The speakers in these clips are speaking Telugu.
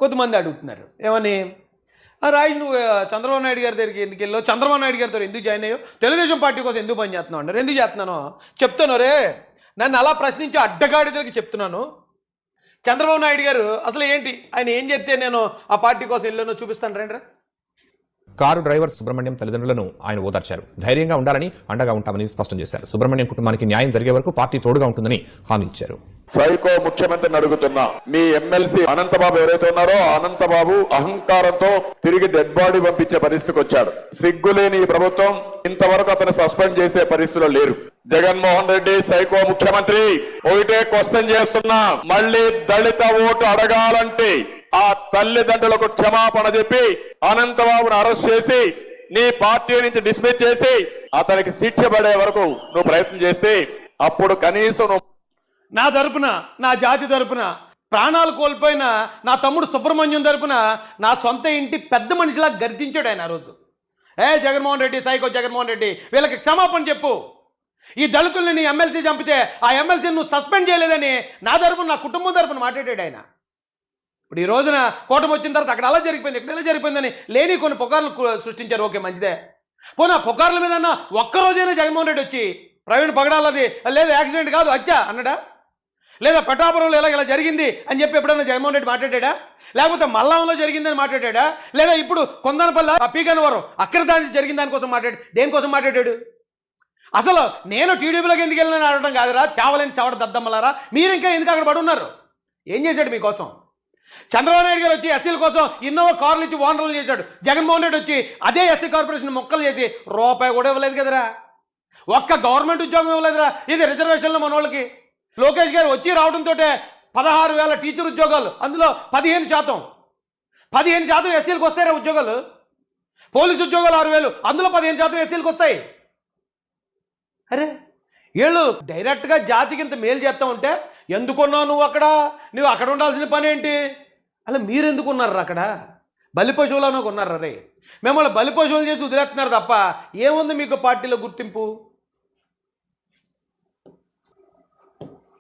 కొంతమంది అడుగుతున్నారు ఏమని, రాజు నువ్వు చంద్రబాబు నాయుడు గారి దగ్గరికి ఎందుకు వెళ్ళావు, చంద్రబాబు నాయుడు గారితో ఎందుకు జాయిన్ అయ్యావు, తెలుగుదేశం పార్టీ కోసం ఎందుకు పని చేస్తున్నావు అంటారు. ఎందుకు చేస్తున్నాను చెప్తాను రే, నన్ను అలా ప్రశ్నించి అడ్డగాడిదలకి చెప్తున్నాను. చంద్రబాబు నాయుడు గారు అసలు ఏంటి, ఆయన ఏం చెప్తే నేను ఆ పార్టీ కోసం వెళ్ళానో చూపిస్తాను రండి. కారు డ్రైవర్ సుబ్రహ్మణ్యం తల్లిదండ్రులను ఆయన ఓదార్చారు. ధైర్యంగా ఉండాలని, అండగా ఉంటామని స్పష్టం చేశారు. సుబ్రహ్మణ్యం కుటుంబానికి న్యాయం జరిగే వరకు పార్టీ తోడుగా ఉంటుందని హామీ ఇచ్చారు. సైకో ముఖ్యమంత్రిని అడుగుతున్నా, మీ ఎమ్మెల్సీ అనంతబాబు ఎవరైతే ఉన్నారో అనంతబాబు అహంకారంతో తిరిగి డెడ్ బాడీ పంపించే పరిస్థితికి వచ్చాడు. సిగ్గులేని ఈ ప్రభుత్వం ఇంతవరకు అతను సస్పెండ్ చేసే పరిస్థితిలో లేరు. జగన్మోహన్ రెడ్డి సైకో ముఖ్యమంత్రి. ఒకటే క్వశ్చన్ చేస్తున్నా, మళ్ళీ దళిత ఓటు అడగాలంటే ఆ తల్లిదండ్రులకు క్షమాపణ చెప్పి అనంతబాబును అరెస్ట్ చేసి నీ పార్టీ నుంచి డిస్మిస్ చేసి అతనికి శిక్ష పడే వరకు నువ్వు ప్రయత్నం చేస్తే అప్పుడు కనీసం నా తరపున, నా జాతి తరపున ప్రాణాలు కోల్పోయిన నా తమ్ముడు సుబ్రహ్మణ్యం తరపున నా సొంత ఇంటి పెద్ద మనిషిలా గర్జించాడు ఆయన ఆ రోజు. జగన్మోహన్ రెడ్డి, సైకో జగన్మోహన్ రెడ్డి, వీళ్ళకి క్షమాపణ చెప్పు. ఈ దళితుల్ని నీ ఎమ్మెల్సీ చంపితే ఆ ఎమ్మెల్సీని నువ్వు సస్పెండ్ చేయలేదని నా తరపున, నా కుటుంబం తరపున మాట్లాడాడు ఆయన. ఇప్పుడు ఈ రోజున కూటమి వచ్చిన తర్వాత అక్కడ అలా జరిగిపోయింది, ఇక్కడ ఎలా జరిగిపోయిందని లేని కొన్ని పుకార్లు సృష్టించారు. ఓకే, మంచిదే. పోనా పుకార్ల మీద ఒక్కరోజైనా జగన్మోహన్ రెడ్డి వచ్చి ప్రవీణ్ పగడాలది లేదు యాక్సిడెంట్ కాదు అచ్చా అన్నాడా, లేదా పెటాపురంలో ఇలా జరిగింది అని చెప్పి ఎప్పుడన్నా జగన్మోహన్ రెడ్డి మాట్లాడా, లేకపోతే మల్లాంలో జరిగిందని మాట్లాడా, లేదా ఇప్పుడు కొందనపల్లి పీకనవరం అక్కడ దాని జరిగిన దానికోసం దేనికోసం మాట్లాడాడు? అసలు నేను టీడీపీలోకి ఎందుకు వెళ్ళిన అడగడం కాదురా, చావలేని చావడ దద్దమ్మలారా, మీరు ఇంకా ఎందుకు అక్కడ పడి ఉన్నారు? ఏం చేశాడు మీకోసం? చంద్రబాబు నాయుడు గారు వచ్చి ఎస్సీల కోసం ఇన్నోవా కార్లు ఇచ్చి ఓనర్లు చేశాడు. జగన్మోహన్ రెడ్డి వచ్చి అదే ఎస్సీ కార్పొరేషన్ మొక్కలు చేసి రూపాయి కూడా ఇవ్వలేదు కదరా, ఒక్క గవర్నమెంట్ ఉద్యోగం ఇవ్వలేదురా. ఇది రిజర్వేషన్లో మన వాళ్ళకి. లోకేష్ గారు వచ్చి రావడంతో 16,000 టీచర్ ఉద్యోగాలు, అందులో 15% ఎస్సీలకు వస్తాయి ఉద్యోగాలు. పోలీసు ఉద్యోగాలు 6,000, అందులో 15% ఎస్సీలకు వస్తాయి. అరే వీళ్ళు డైరెక్ట్గా జాతికి ఇంత మేలు చేస్తూ ఉంటే ఎందుకున్నావు నువ్వు అక్కడ ఉండాల్సిన పని ఏంటి? అలా మీరు ఎందుకు ఉన్నారు అక్కడ? బలి పశువులను ఉన్నారు రే, మిమ్మల్ని బలి పశువులు చేసి వదిలేస్తున్నారు తప్ప ఏముంది మీకు పార్టీలో గుర్తింపు?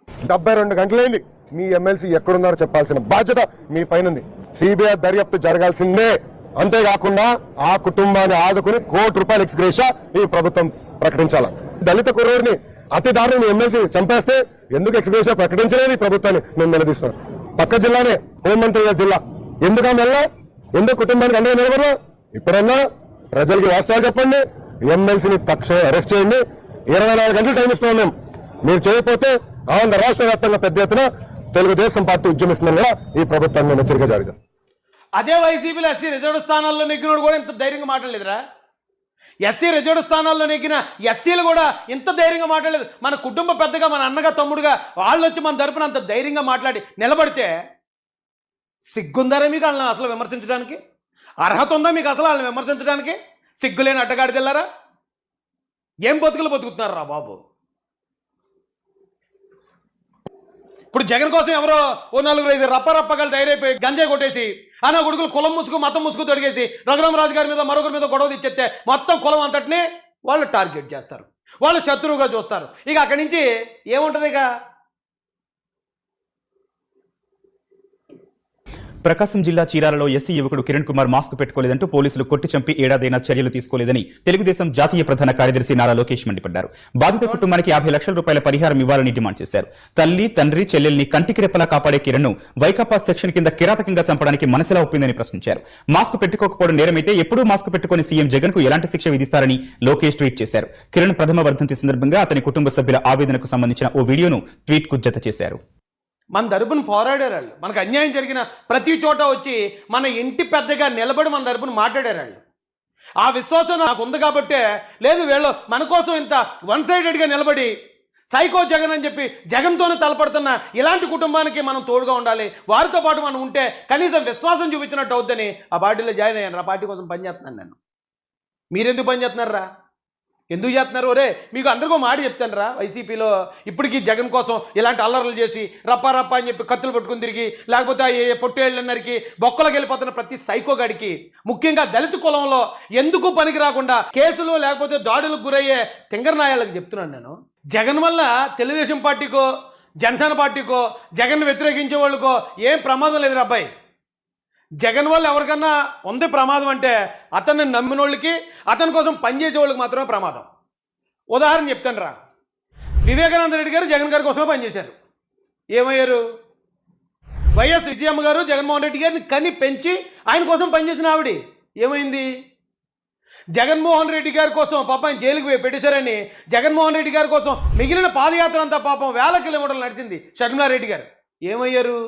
72 గంటలైంది. మీ ఎమ్మెల్సీ ఎక్కడున్నారో చెప్పాల్సిన బాధ్యత మీ పైన. సిబిఐ దర్యాప్తు జరగాల్సిందే. అంతేకాకుండా ఆ కుటుంబాన్ని ఆదుకుని ₹1 కోటి ఎక్స్గ్రేషియా ఈ ప్రభుత్వం ప్రకటించాల. దళిత కుర్రోడిని అతి దారుణం ఎమ్మెల్సీ చంపేస్తే ఎందుకు ఎక్స్గ్రేషియా ప్రకటించలేదు ఈ ప్రభుత్వాన్ని నేను నిలదీస్తున్నాను. పక్క జిల్లానే హోంమంత్రి గారి జిల్లా, ఎందుకు వెళ్ళా, ఎందుకు కుటుంబానికి అండగా నిలబడరా? ఇప్పుడన్నా ప్రజలకి వాస్తవాలు చెప్పండి. ఎమ్మెల్సీని తక్షణం అరెస్ట్ చేయండి. 24 గంటలు టైం ఇస్తున్నాం మేము. మీరు చేయకపోతే ఆంధ్ర రాష్ట్ర వ్యాప్తంగా పెద్ద ఎత్తున తెలుగుదేశం పార్టీ ఉద్యమిస్తుందని కూడా ఈ ప్రభుత్వాన్ని హెచ్చరిక జారీ చేస్తారు. అదే వైసీపీలో ఎస్సీ రిజర్వ్ స్థానాల్లో నెగ్గినోడు కూడా ఇంత ధైర్యంగా మాట్లాడలేదురా. ఎస్సీ రిజర్వ్ స్థానాల్లో నెగ్గిన ఎస్సీలు కూడా ఇంత ధైర్యంగా మాట్లాడలేదు. మన కుటుంబ పెద్దగా, మన అన్నగా, తమ్ముడుగా వాళ్ళు వచ్చి మన తరపున అంత ధైర్యంగా మాట్లాడి నిలబడితే సిగ్గుందరే మీకు వాళ్ళని అసలు విమర్శించడానికి? అర్హత ఉందా మీకు అసలు వాళ్ళని విమర్శించడానికి? సిగ్గులేని అడ్డగాడిదెళ్ళారా? ఏం బతుకుతున్నారా బాబు? ఇప్పుడు జగన్ కోసం ఎవరో 4-5 రప్పగలు తయారైపోయి గంజాయి కొట్టేసి అన్న కొడుకులు కులం ముసుగు మతం ముసుగు తొడిగేసి రఘురామరాజు గారి మీద మరొకరి మీద గొడవ తెచ్చేస్తే మొత్తం కులం అంతటిని వాళ్ళు టార్గెట్ చేస్తారు, వాళ్ళు శత్రువుగా చూస్తారు. ఇక అక్కడి నుంచి ఏముంటుంది? ఇక ప్రకాశం జిల్లా చీరాలలో ఎస్సీ యువకుడు కిరణ్ కుమార్ మాస్క్ పెట్టుకోలేదంటూ పోలీసులు కొట్టి చంపి ఏడాదైనా చర్యలు తీసుకోలేదని తెలుగుదేశం జాతీయ ప్రధాన కార్యదర్శి నారా లోకేష్ మండిపడ్డారు. బాధిత కుటుంబానికి 50 లక్షల రూపాయల పరిహారం ఇవ్వాలని డిమాండ్ చేశారు. తల్లి, తండ్రి, చెల్లెల్ని కంటికి రెప్పలా కాపాడే కిరణ్ ను వైకాపా సెక్షన్ కింద కిరాతకంగా చంపడానికి మనసులా ఒప్పిందని ప్రశ్నించారు. మాస్క్ పెట్టుకోకపోవడం నేరమైతే ఎప్పుడూ మాస్క్ పెట్టుకుని సీఎం జగన్ కు ఎలాంటి శిక్ష విధిస్తారని లోకేష్ ట్వీట్ చేశారు. కిరణ్ ప్రథమ వర్ధంతి సందర్భంగా అతని కుటుంబ సభ్యుల ఆవేదనకు సంబంధించిన ఓ వీడియోను ట్వీట్ కు జత చేశారు. మన తరపున పోరాడారు వాళ్ళు. మనకు అన్యాయం జరిగిన ప్రతి చోట వచ్చి మన ఇంటి పెద్దగా నిలబడి మన తరపున మాట్లాడారు వాళ్ళు. ఆ విశ్వాసం నాకు ఉంది కాబట్టే, లేదు వీళ్ళు మన కోసం ఇంత వన్ సైడెడ్గా నిలబడి సైకో జగన్ అని చెప్పి జగన్తోనే తలపడుతున్న ఇలాంటి కుటుంబానికి మనం తోడుగా ఉండాలి, వారితో పాటు మనం ఉంటే కనీసం విశ్వాసం చూపించినట్టు అవుద్దని ఆ పార్టీలో జాయిన్ అయ్యాను. ఆ పార్టీ కోసం పనిచేస్తున్నాను నేను. మీరెందుకు పనిచేస్తున్నారా? ఎందుకు చేస్తున్నారు? ఒరే మీకు అందరికీ మాట చెప్తాను రా, వైసీపీలో ఇప్పటికీ జగన్ కోసం ఇలాంటి అల్లర్లు చేసి రప్పా అని చెప్పి కత్తులు పట్టుకుని తిరిగి, లేకపోతే పొట్టేళ్ళన్నరికి బొక్కలకు వెళ్ళిపోతున్న ప్రతి సైకోగాడికి, ముఖ్యంగా దళిత కులంలో ఎందుకు పనికి రాకుండా కేసులు లేకపోతే దాడులకు గురయ్యే తింగరనాయాలకు చెప్తున్నాను నేను. జగన్ వల్ల తెలుగుదేశం పార్టీకో జనసేన పార్టీకో జగన్ను వ్యతిరేకించే వాళ్ళకో ఏం ప్రమాదం లేదు అబ్బాయి. జగన్ వల్ల ఎవరికన్నా ఉంది ప్రమాదం అంటే అతన్ని నమ్మిన వాళ్ళకి అతని కోసం పనిచేసే వాళ్ళకి మాత్రమే ప్రమాదం. ఉదాహరణ చెప్తాను రా. వివేకానంద రెడ్డి గారు జగన్ గారి కోసమే పనిచేశారు. ఏమయ్యారు? వైఎస్ విజయమ్మ గారు జగన్మోహన్ రెడ్డి గారిని కని పెంచి ఆయన కోసం పనిచేసిన ఆవిడ ఏమైంది? జగన్మోహన్ రెడ్డి గారి కోసం పాపం జైలుకి పెట్టేశారని జగన్మోహన్ రెడ్డి గారి కోసం మిగిలిన పాదయాత్ర అంతా పాపం వేల కిలోమీటర్లు నడిచింది షర్మిలారెడ్డి గారు. ఏమయ్యారు?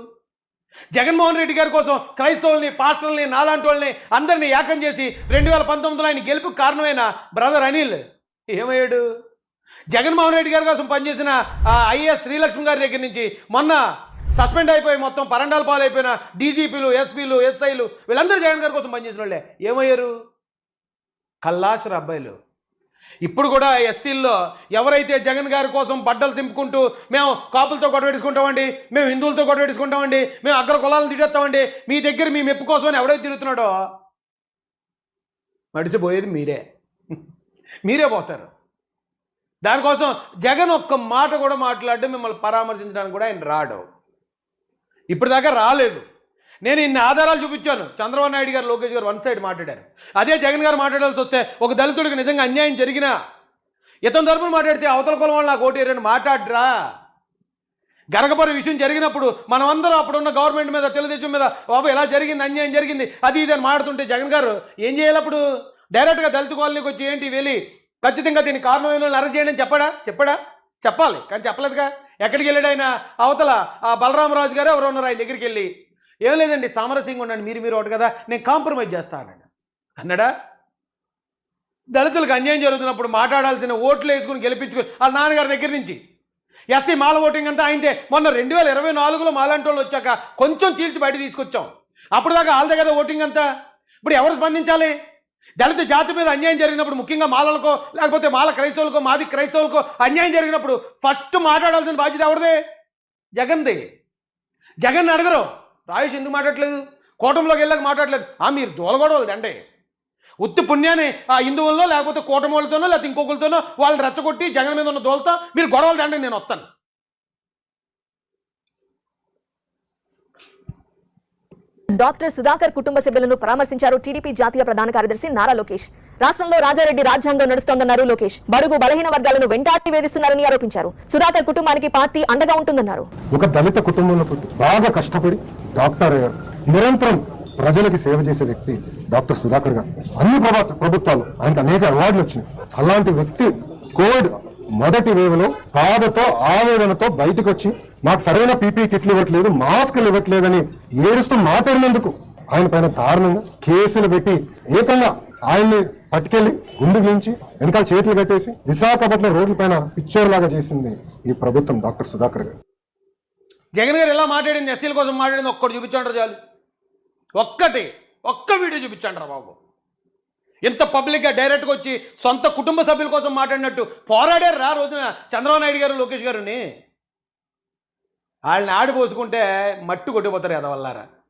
జగన్మోహన్ రెడ్డి గారి కోసం క్రైస్తవుల్ని, పాస్టర్లని, నాలాంటి వాళ్ళని అందరినీ ఏకం చేసి 2019లో ఆయన గెలుపు కారణమైన బ్రదర్ అనిల్ ఏమయ్యాడు? జగన్మోహన్ రెడ్డి గారి కోసం పనిచేసిన ఐఏఎస్ శ్రీలక్ష్మి గారి దగ్గర నుంచి మొన్న సస్పెండ్ అయిపోయి మొత్తం పరండాల పాలైపోయిన డీజీపీలు, ఎస్పీలు, ఎస్ఐలు వీళ్ళందరూ జగన్ గారి కోసం పనిచేసిన వాళ్ళే. ఏమయ్యారు? కల్లాసర అబ్బాయిలు. ఇప్పుడు కూడా ఎస్సీల్లో ఎవరైతే జగన్ గారి కోసం బట్టలు చింపుకుంటూ మేము కాపులతో గొడవెట్టుకుంటామండి, మేము హిందువులతో గొడవెట్టుకుంటామండి, మేము అగ్ర కులాలను తిట్టేస్తామండి, మీ దగ్గర మీ మెప్పు కోసం అని ఎవరైతే తిరుగుతున్నాడో మడిసిపోయేది మీరే పోతారు. దానికోసం జగన్ ఒక్క మాట కూడా మాట్లాడడం, మిమ్మల్ని పరామర్శించడానికి కూడా ఆయన రాడు. ఇప్పటిదాకా రాలేదు. నేను ఇన్ని ఆధారాలు చూపించాను. చంద్రబాబు నాయుడు గారు, లోకేష్ గారు వన్ సైడ్ మాట్లాడారు. అదే జగన్ గారు మాట్లాడాల్సి వస్తే ఒక దళితుడికి నిజంగా అన్యాయం జరిగినా ఇతని తరపున మాట్లాడితే అవతల కులం వాళ్ళు నాకు ఓటేరని మాట్లాడరా. గరగపరి విషయం జరిగినప్పుడు మనమందరం అప్పుడున్న గవర్నమెంట్ మీద, తెలుగుదేశం మీద బాబు ఎలా జరిగింది, అన్యాయం జరిగింది, అది ఇది అని మాట్లాడుతుంటే జగన్ గారు ఏం చేయాలి? అప్పుడు డైరెక్ట్గా దళిత కాలనీకి వచ్చి ఏంటి వెళ్ళి ఖచ్చితంగా దీనికి కారణమైన వాళ్ళని అరెస్ట్ చేయండి అని చెప్పడా? చెప్పాలి, కానీ చెప్పలేదుగా. ఎక్కడికి వెళ్ళాడు ఆయన? అవతల బలరామరాజు గారు ఎవరు ఉన్నారు ఆయన దగ్గరికి వెళ్ళి ఏం లేదండి సామరస్యంగా ఉండండి, మీరు ఒకటి కదా, నేను కాంప్రమైజ్ చేస్తా అన్నాడా? దళితులకు అన్యాయం జరుగుతున్నప్పుడు మాట్లాడాల్సిన ఓట్లు వేసుకుని గెలిపించుకుని వాళ్ళ నాన్నగారి దగ్గర నుంచి ఎస్సీ మాల ఓటింగ్ అంతా అయితే మొన్న 2024లో మాలాంటి వాళ్ళు వచ్చాక కొంచెం చీల్చి బయట తీసుకొచ్చాం. అప్పుడు దాకా వాళ్ళదే కదా ఓటింగ్ అంతా. ఇప్పుడు ఎవరు స్పందించాలి? దళిత జాతి మీద అన్యాయం జరిగినప్పుడు, ముఖ్యంగా మాలలకో లేకపోతే మాల క్రైస్తవులకో, మాది క్రైస్తవులకో అన్యాయం జరిగినప్పుడు ఫస్ట్ మాట్లాడాల్సిన బాధ్యత ఎవరిదే? జగన్ది. జగన్ అడగరు రాయేష్ ఎందుకు మాట్లాడలేదు, కూటమిలోకి వెళ్ళాక మాట్లాడలేదు. మీరు దోలగొడవలది అంటే ఉత్తి పుణ్యాన్ని హిందువుల్లో లేకపోతే కూటమి వాళ్ళతోనో లేకపోతే ఇంకొకరితోనో వాళ్ళని రెచ్చగొట్టి జగన్ మీద ఉన్న దోలతో మీరు గొడవలు తండ్రి నేను వస్తాను. డాక్టర్ సుధాకర్ కుటుంబ సభ్యులను పరామర్శించారు టీడీపీ జాతీయ ప్రధాన కార్యదర్శి నారా లోకేష్. రాష్ట్రంలో రాజారెడ్డి రాజ్యాంగం నడుస్తోందన్నారు లోకేష్. బడుగు బలహీన వర్గాలను వెంటాడి వేధిస్తున్నారని ఆరోపించారు. సుధాకర్ కుటుంబానికి పార్టీ అండగా ఉంటుందన్నారు. ఒక దళిత కుటుంబంలో పుట్టి బాగా కష్టపడి డాక్టర్ అయ్యారు. నిరంతరం ప్రజలకి సేవ చేసే వ్యక్తి డాక్టర్ సుధాకర్ గారు. అన్ని ప్రభుత్వాలు ఆయనకు అనేక అవార్డులు వచ్చినాయి. అలాంటి వ్యక్తి కోవిడ్ మొదటి వేవ్లో బాధతో, ఆవేదనతో బయటకు వచ్చి మాకు సరైన పీపీ కిట్లు ఇవ్వట్లేదు, మాస్కులు ఇవ్వట్లేదని ఏడుస్తూ మాట్లాడినందుకు ఆయన పైన దారుణంగా కేసులు పెట్టి ఏకంగా ఆయన్ని పట్టుకెళ్లి గుండు గీయించి వెనకాల చేతులు కట్టేసి విశాఖపట్నం రోడ్ల పైన పిచ్చోర్లాగా చేసింది ఈ ప్రభుత్వం డాక్టర్ సుధాకర్ గారు. జగన్ గారు ఎలా మాట్లాడింది, ఎస్సీల కోసం మాట్లాడింది ఒక్కటి చూపించండి చాలు. ఒక్క వీడియో చూపించండి రా బాబు. ఇంత పబ్లిక్గా డైరెక్ట్గా వచ్చి సొంత కుటుంబ సభ్యుల కోసం మాట్లాడినట్టు పోరాడారు రా రోజున చంద్రబాబు నాయుడు గారు, లోకేష్ గారుని. వాళ్ళని ఆడిపోసుకుంటే మట్టు కొట్టిపోతారు ఎదవల్లారా.